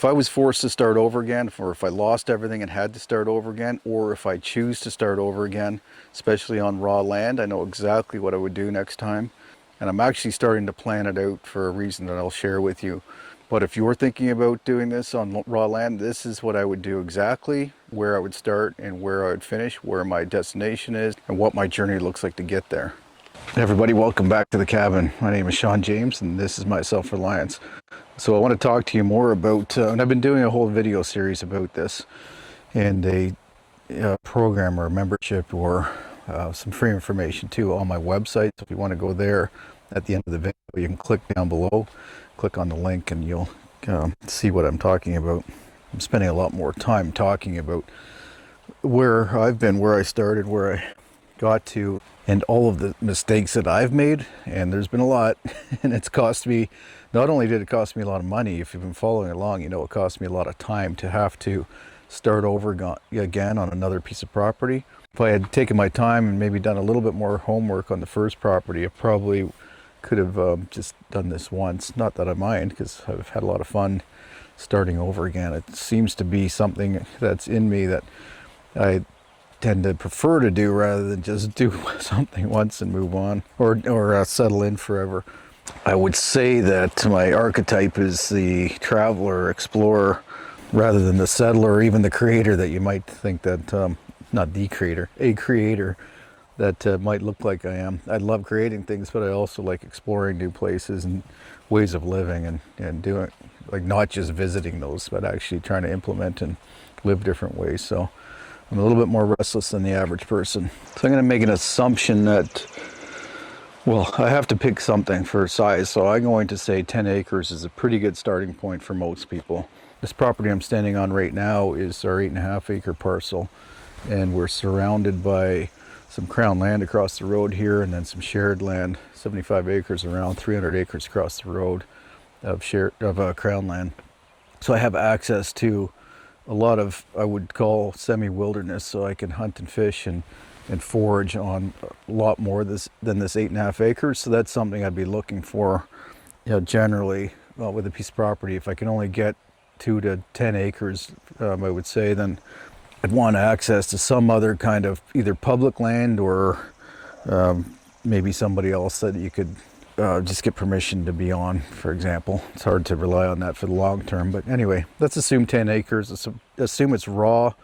If I was forced to start over again, or if I lost everything and had to start over again, or if I choose to start over again, especially on raw land, I know exactly what I would do next time. And I'm actually starting to plan it out for a reason that I'll share with you. But if you're thinking about doing this on raw land, this is what I would do exactly, where I would start and where I would finish, where my destination is, and what my journey looks like to get there. Hey everybody, welcome back to the cabin. My name is Shawn James and this is my self-reliance. So I want to talk to you more about, and I've been doing a whole video series about this, and a program or a membership or some free information too on my website. So if you want to go there at the end of the video, you can click down below, click on the link, and you'll see what I'm talking about. I'm spending a lot more time talking about where I've been, where I started, where I got to, and all of the mistakes that I've made, and there's been a lot. And it's cost me, not only did it cost me a lot of money, if you've been following along, you know it cost me a lot of time to have to start over again on another piece of property. If I had taken my time and maybe done a little bit more homework on the first property, I probably could have just done this once. Not that I mind, because I've had a lot of fun starting over again. It seems to be something that's in me that I tend to prefer to do rather than just do something once and move on, or settle in forever. I would say that my archetype is the traveler, explorer, rather than the settler or even the creator that you might think that, not the creator, a creator that might look like I am. I love creating things, but I also like exploring new places and ways of living and doing, like, not just visiting those, but actually trying to implement and live different ways. So I'm a little bit more restless than the average person. So I'm going to make an assumption that, well, I have to pick something for size. So I'm going to say 10 acres is a pretty good starting point for most people. This property I'm standing on right now is our 8.5 acre parcel. And we're surrounded by some crown land across the road here, and then some shared land, 75 acres around, 300 acres across the road of crown land. So I have access to a lot of, I would call, semi-wilderness, so I can hunt and fish and forage on a lot more than this 8.5 acres. So that's something I'd be looking for, generally with a piece of property. If I can only get 2 to 10 acres, I would say, then I'd want access to some other kind of either public land or maybe somebody else that you could just get permission to be on, for example. It's hard to rely on that for the long term, but anyway, let's assume 10 acres. Assume it's raw,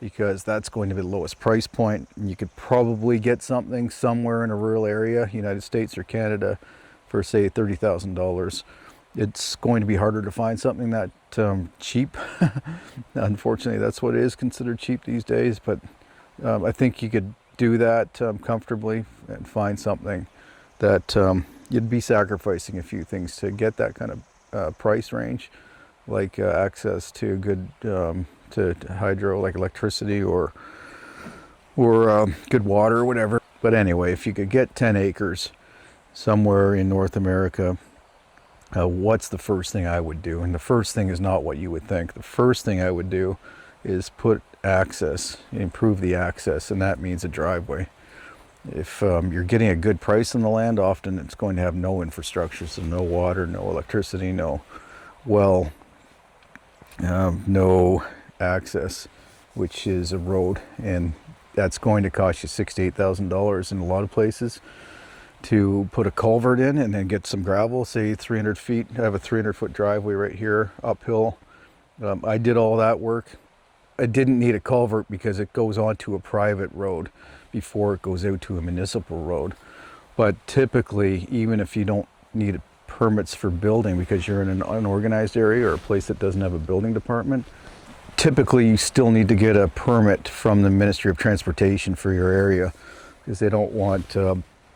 because that's going to be the lowest price point. You could probably get something somewhere in a rural area, United States or Canada, for say $30,000. It's going to be harder to find something that cheap. Unfortunately, that's what is considered cheap these days, but I think you could do that comfortably and find something that you'd be sacrificing a few things to get that kind of price range, like access to good to hydro, like electricity, or good water or whatever. But anyway, if you could get 10 acres somewhere in North America, what's the first thing I would do? And the first thing is not what you would think. The first thing I would do is put access, improve the access, and that means a driveway. If you're getting a good price on the land, often it's going to have no infrastructure, so no water, no electricity, no well, no access, which is a road, and that's going to cost you $6,000 to $8,000 in a lot of places to put a culvert in and then get some gravel, say 300 feet. I have a 300-foot driveway right here, uphill. I did all that work. I didn't need a culvert because it goes onto a private road before it goes out to a municipal road. But typically, even if you don't need permits for building because you're in an unorganized area or a place that doesn't have a building department, typically you still need to get a permit from the Ministry of Transportation for your area, because they don't want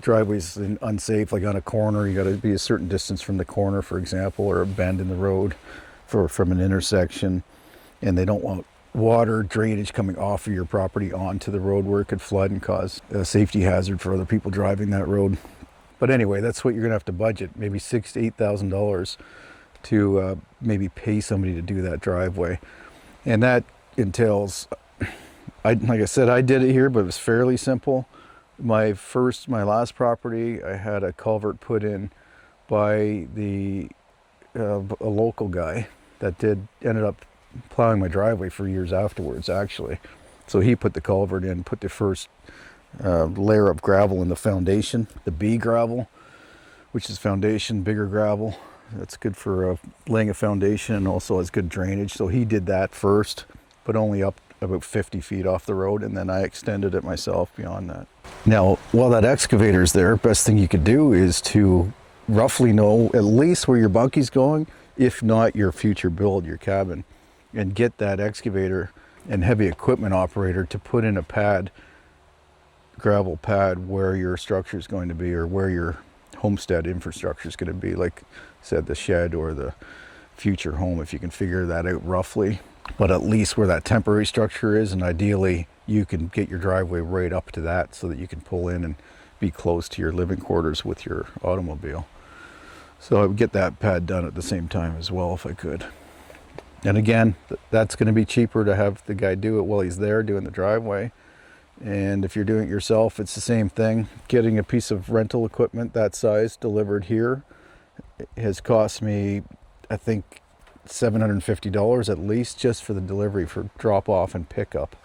driveways unsafe, like on a corner. You got to be a certain distance from the corner, for example, or a bend in the road from an intersection, and they don't want water drainage coming off of your property onto the road where it could flood and cause a safety hazard for other people driving that road. But anyway, that's what you're gonna have to budget, maybe $6,000 to $8,000 to maybe pay somebody to do that driveway. And that entails, like I said, I did it here, but it was fairly simple. My last property, I had a culvert put in by a local guy, that ended up plowing my driveway for years afterwards, actually. So he put the culvert in, put the first layer of gravel in the foundation, the B gravel, which is foundation, bigger gravel. That's good for laying a foundation and also has good drainage. So he did that first, but only up about 50 feet off the road, and then I extended it myself beyond that. Now, while that excavator's there, best thing you could do is to roughly know at least where your bunky's going, if not your future build, your cabin, and get that excavator and heavy equipment operator to put in a pad, gravel pad, where your structure is going to be, or where your homestead infrastructure is going to be, like I said, the shed or the future home, if you can figure that out roughly. But at least where that temporary structure is, and ideally you can get your driveway right up to that so that you can pull in and be close to your living quarters with your automobile. So I would get that pad done at the same time as well if I could. And again, that's going to be cheaper to have the guy do it while he's there doing the driveway. And if you're doing it yourself, it's the same thing. Getting a piece of rental equipment that size delivered here has cost me, I think, $750 at least just for the delivery, for drop off and pickup.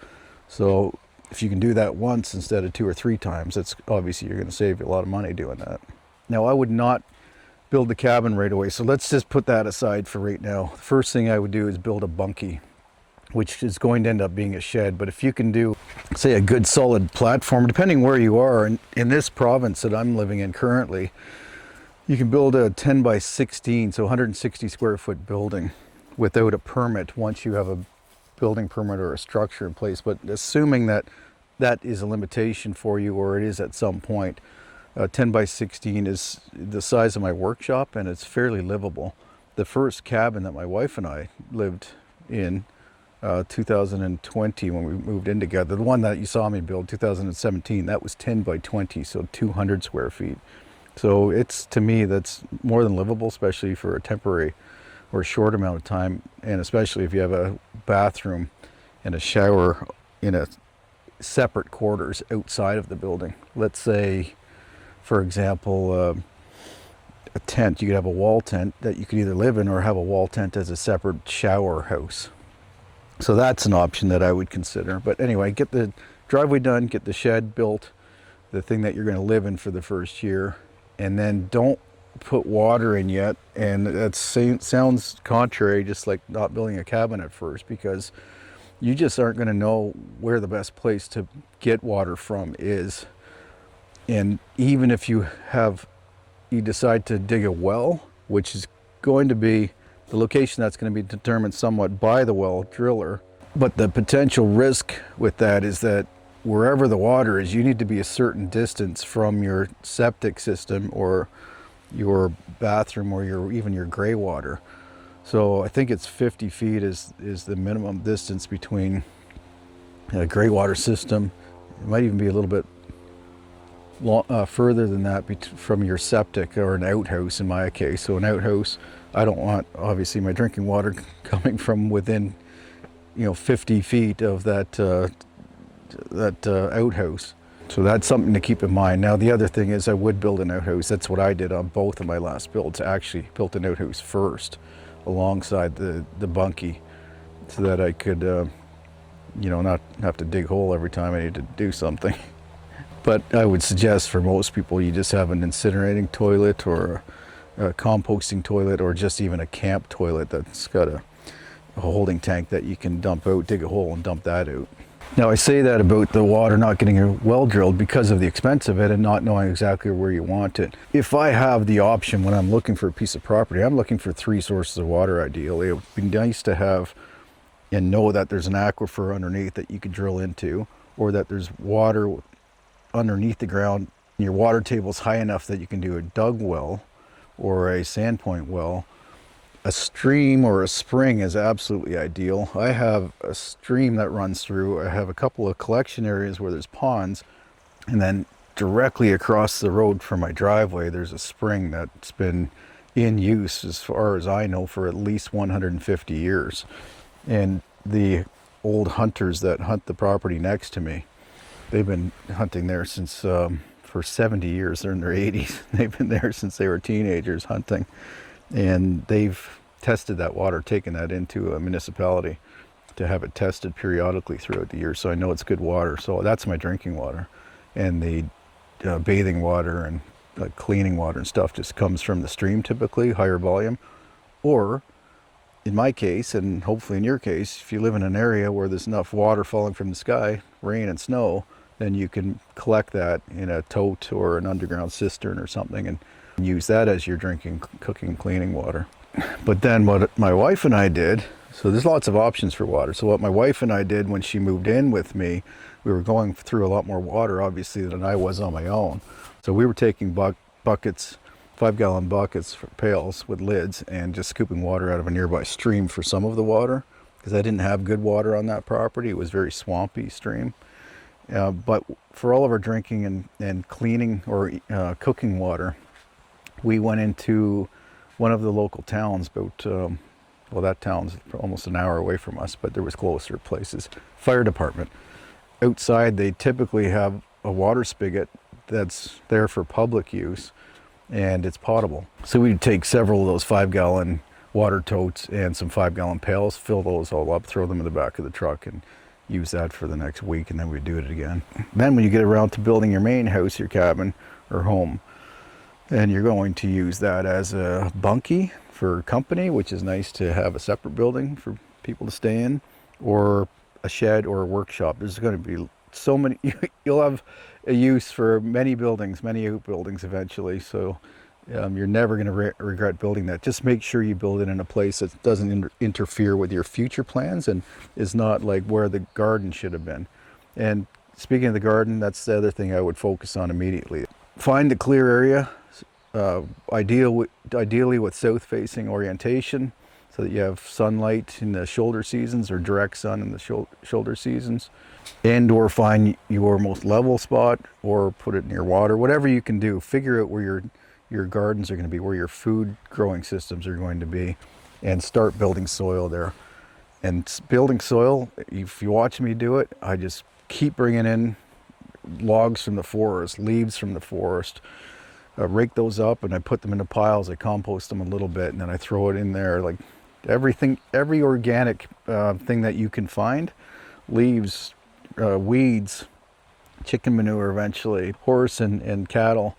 So if you can do that once instead of 2 or 3 times, that's obviously you're going to save a lot of money doing that. Now, I would not build the cabin right away, so let's just put that aside for right now. The first thing I would do is build a bunkie, which is going to end up being a shed. But if you can do, say, a good solid platform, depending where you are, in this province that I'm living in currently, you can build a 10 by 16, so 160 square foot building without a permit once you have a building permit or a structure in place. But assuming that that is a limitation for you, or it is at some point, 10 by 16 is the size of my workshop, and it's fairly livable. The first cabin that my wife and I lived in 2020 when we moved in together, the one that you saw me build 2017, that was 10 by 20, so 200 square feet. So it's, to me, that's more than livable, especially for a temporary or a short amount of time, and especially if you have a bathroom and a shower in a separate quarters outside of the building. Let's say, for example, a tent. You could have a wall tent that you could either live in or have a wall tent as a separate shower house. So that's an option that I would consider. But anyway, get the driveway done, get the shed built, the thing that you're going to live in for the first year, and then don't put water in yet. And that sounds contrary, just like not building a cabin at first, because you just aren't going to know where the best place to get water from is. And even if you decide to dig a well, which is going to be the location that's going to be determined somewhat by the well driller, but the potential risk with that is that wherever the water is, you need to be a certain distance from your septic system or your bathroom or even your gray water. So I think it's 50 feet is the minimum distance between a gray water system. It might even be a little bit further than that from your septic or an outhouse in my case. So an outhouse, I don't want obviously my drinking water coming from within 50 feet of that outhouse. So that's something to keep in mind. Now the other thing is I would build an outhouse. That's what I did on both of my last builds. I actually built an outhouse first alongside the bunkie so that I could not have to dig a hole every time I need to do something. But I would suggest for most people you just have an incinerating toilet or a composting toilet, or just even a camp toilet that's got a holding tank that you can dump out, dig a hole and dump that out. Now I say that about the water not getting a well drilled because of the expense of it and not knowing exactly where you want it. If I have the option when I'm looking for a piece of property, I'm looking for 3 sources of water ideally. It would be nice to have and know that there's an aquifer underneath that you could drill into, or that there's water underneath the ground. Your water table's high enough that you can do a dug well or a sandpoint well. A stream or a spring is absolutely ideal. I have a stream that runs through. I have a couple of collection areas where there's ponds, and then directly across the road from my driveway there's a spring that's been in use, as far as I know, for at least 150 years. And the old hunters that hunt the property next to me, they've been hunting there since for 70 years. They're in their 80s. They've been there since they were teenagers hunting, and they've tested that water, taken that into a municipality to have it tested periodically throughout the year, so I know it's good water. So that's my drinking water, and the bathing water and cleaning water and stuff just comes from the stream, typically higher volume. Or in my case, and hopefully in your case, if you live in an area where there's enough water falling from the sky, rain and snow, then you can collect that in a tote or an underground cistern or something and use that as your drinking, cooking, cleaning water. But then what my wife and I did, so there's lots of options for water. So what my wife and I did when she moved in with me, we were going through a lot more water, obviously, than I was on my own. So we were taking buckets, 5-gallon buckets, for pails with lids, and just scooping water out of a nearby stream for some of the water, because I didn't have good water on that property. It was very swampy stream. But for all of our drinking and cleaning or cooking water, we went into one of the local towns, about, well, that town's almost an hour away from us, but there was closer places. Fire department. Outside, they typically have a water spigot that's there for public use, and it's potable. So we'd take several of those 5-gallon water totes and some 5-gallon pails, fill those all up, throw them in the back of the truck, and use that for the next week, and then we'd do it again. Then when you get around to building your main house, your cabin or home, and you're going to use that as a bunky for company, which is nice to have a separate building for people to stay in, or a shed or a workshop. There's going to be so many, you'll have a use for many buildings, many outbuildings eventually, so you're never going to regret building that. Just make sure you build it in a place that doesn't interfere with your future plans and is not like where the garden should have been. And speaking of the garden, that's the other thing I would focus on immediately. Find a clear area, ideally with south-facing orientation, so that you have sunlight in the shoulder seasons or direct sun in the shoulder seasons. And or find your most level spot or put it near water, whatever you can do. Figure out where your gardens are going to be, where your food growing systems are going to be, and start building soil there. And building soil, if you watch me do it, I just keep bringing in logs from the forest, leaves from the forest, rake those up, and I put them into piles. I compost them a little bit, and then I throw it in there. Like everything, every organic thing that you can find, leaves, weeds, chicken manure eventually, horse and cattle,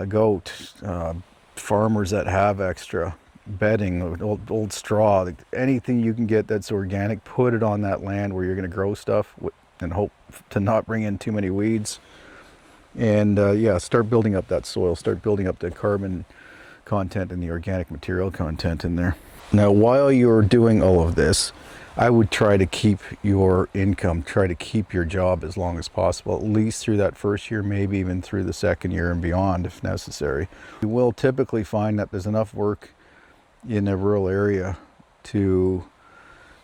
goat, farmers that have extra bedding, old straw, anything you can get that's organic, put it on that land where you're going to grow stuff and hope to not bring in too many weeds. And yeah, start building up that soil, start building up the carbon content and the organic material content in there. Now, while you're doing all of this, I would try to keep your income, try to keep your job as long as possible, at least through that first year, maybe even through the second year and beyond if necessary. You will typically find that there's enough work in a rural area to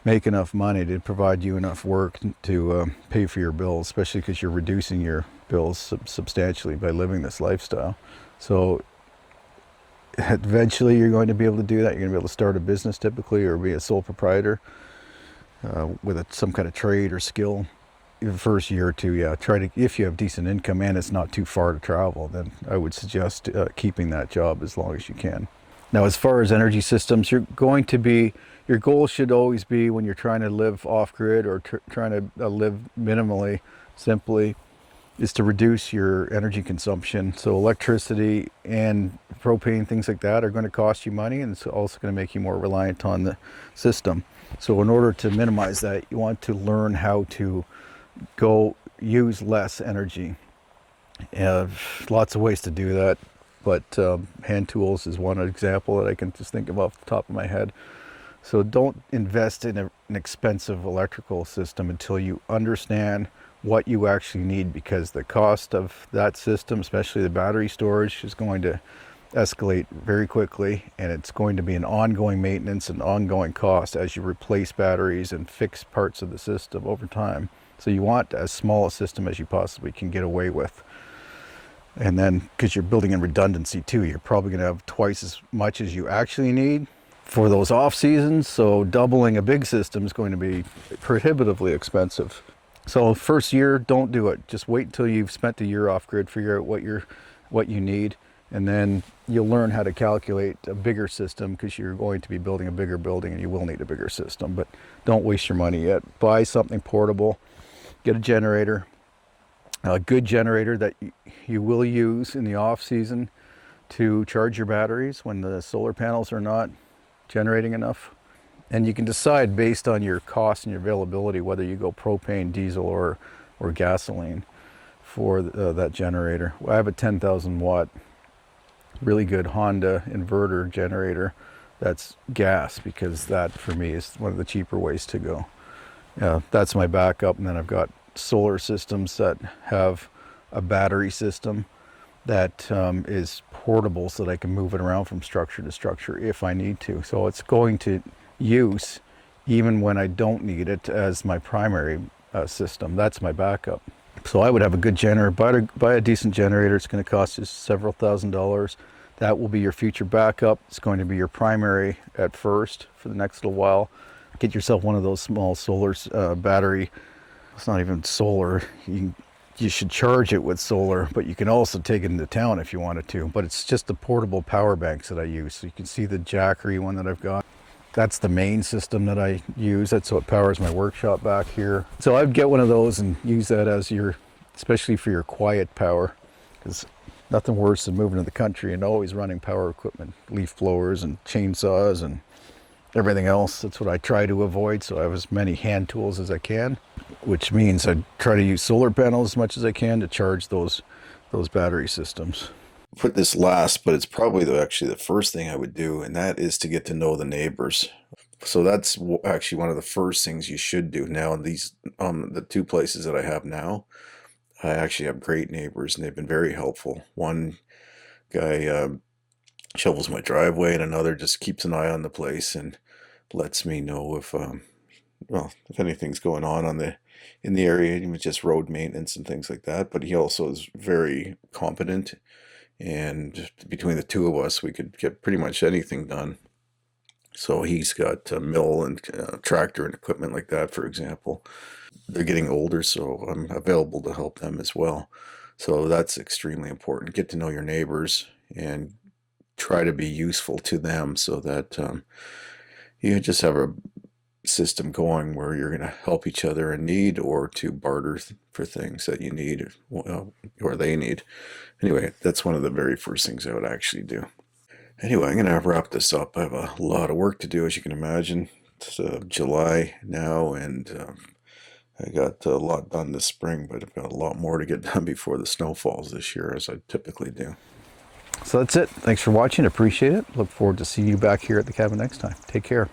make enough money to provide you enough work to pay for your bills, especially because you're reducing your bills substantially by living this lifestyle. So eventually you're going to be able to do that. You're going to be able to start a business typically, or be a sole proprietor with some kind of trade or skill. The first year or two, yeah, try to, if you have decent income and it's not too far to travel, then I would suggest keeping that job as long as you can. Now, as far as energy systems, your goal should always be, when you're trying to live off-grid or trying to live minimally, simply, is to reduce your energy consumption. So electricity and propane, things like that, are going to cost you money, and it's also going to make you more reliant on the system. So in order to minimize that, you want to learn how to go use less energy. Lots of ways to do that, but hand tools is one example that I can just think of off the top of my head. So don't invest in an expensive electrical system until you understand what you actually need, because the cost of that system, especially the battery storage, is going to escalate very quickly, and it's going to be an ongoing maintenance and ongoing cost as you replace batteries and fix parts of the system over time. So you want as small a system as you possibly can get away with. And then, because you're building in redundancy too, you're probably going to have twice as much as you actually need for those off seasons. So doubling a big system is going to be prohibitively expensive. So first year, don't do it. Just wait until you've spent a year off grid, figure out what you need, And then you'll learn how to calculate a bigger system, because you're going to be building a bigger building and you will need a bigger system. But don't waste your money yet. Buy something portable, get a generator, a good generator that you will use in the off season to charge your batteries when the solar panels are not generating enough. And you can decide based on your cost and your availability whether you go propane, diesel, or gasoline for that generator. I have a 10,000 watt really good Honda inverter generator that's gas, because that for me is one of the cheaper ways to go. Yeah, that's my backup. And then I've got solar systems that have a battery system that is portable, so that I can move it around from structure to structure if I need to. So it's going to use even when I don't need it as my primary system. That's my backup. So I would have a good generator. Buy a decent generator. It's going to cost you several $1,000s. That will be your future backup. It's going to be your primary at first for the next little while. Get yourself one of those small solar battery. It's not even solar. You should charge it with solar, but you can also take it into town if you wanted to. But it's just the portable power banks that I use. So you can see the Jackery one that I've got. That's the main system that I use. That's what powers my workshop back here. So I'd get one of those and use that as your, especially for your quiet power, because nothing worse than moving to the country and always running power equipment, leaf blowers and chainsaws and everything else. That's what I try to avoid. So I have as many hand tools as I can, which means I try to use solar panels as much as I can to charge those battery systems. Put this last, but it's probably actually the first thing I would do, and that is to get to know the neighbors. So that's actually one of the first things you should do. Now, in these the two places that I have now, I actually have great neighbors, and they've been very helpful. One guy shovels my driveway, and another just keeps an eye on the place and lets me know if if anything's going on in the area, even just road maintenance and things like that. But he also is very competent, and between the two of us, we could get pretty much anything done. So he's got a mill and tractor and equipment like that, for example. They're getting older, so I'm available to help them as well. So that's extremely important. Get to know your neighbors and try to be useful to them, so that you just have a system going where you're going to help each other in need, or to barter for things that you need or they need. Anyway, that's one of the very first things I would actually do. Anyway, I'm going to wrap this up. I have a lot of work to do, as you can imagine. It's July now, and I got a lot done this spring, but I've got a lot more to get done before the snow falls this year, as I typically do. So that's it. Thanks for watching. Appreciate it. Look forward to seeing you back here at the cabin next time. Take care.